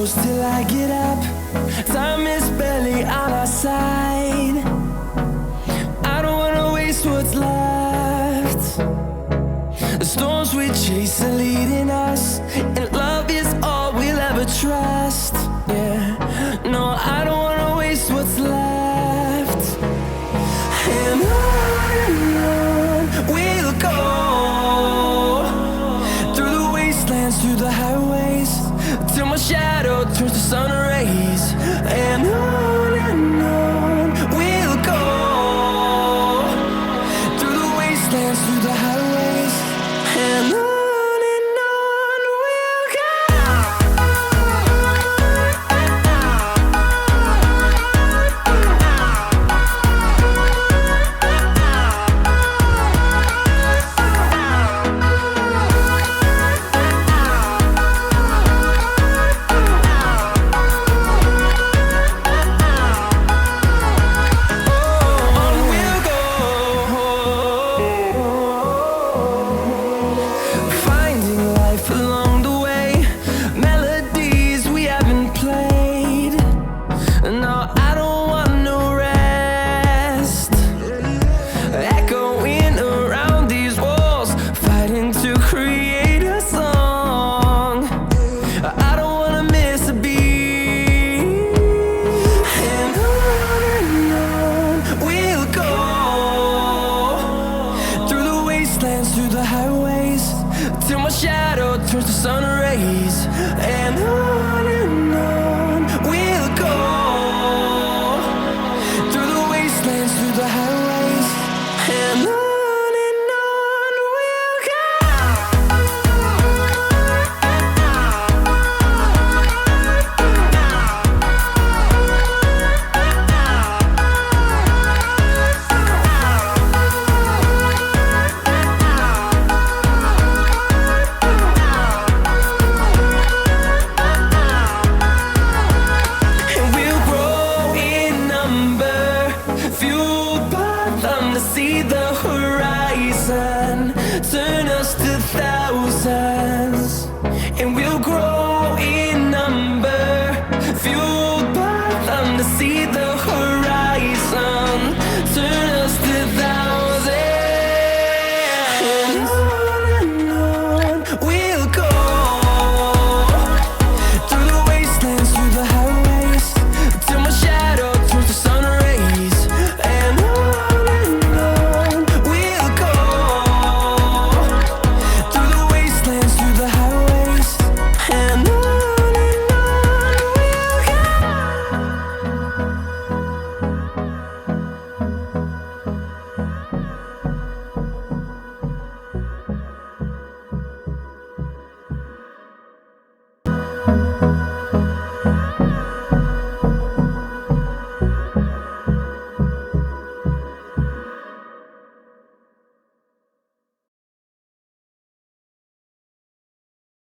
close till I get up. Time is barely on our side. I don't wanna waste what's left. The storms we chase are leading us, and love is all we'll ever trust. Yeah, no, I don't wanna waste what's left. And on we'll go, through the wastelands, through the highways, till my shadow turns to sun rays. And on we'll go, through the wastelands, through the highways, and on we'll go. Through the highways, till my shadow turns to sun rays. And on we'll go, through the wastelands, through the highways, and on we'll go. See the horizon, turn us to thousands, and we'll grow in number, fueled by them to see the horizon.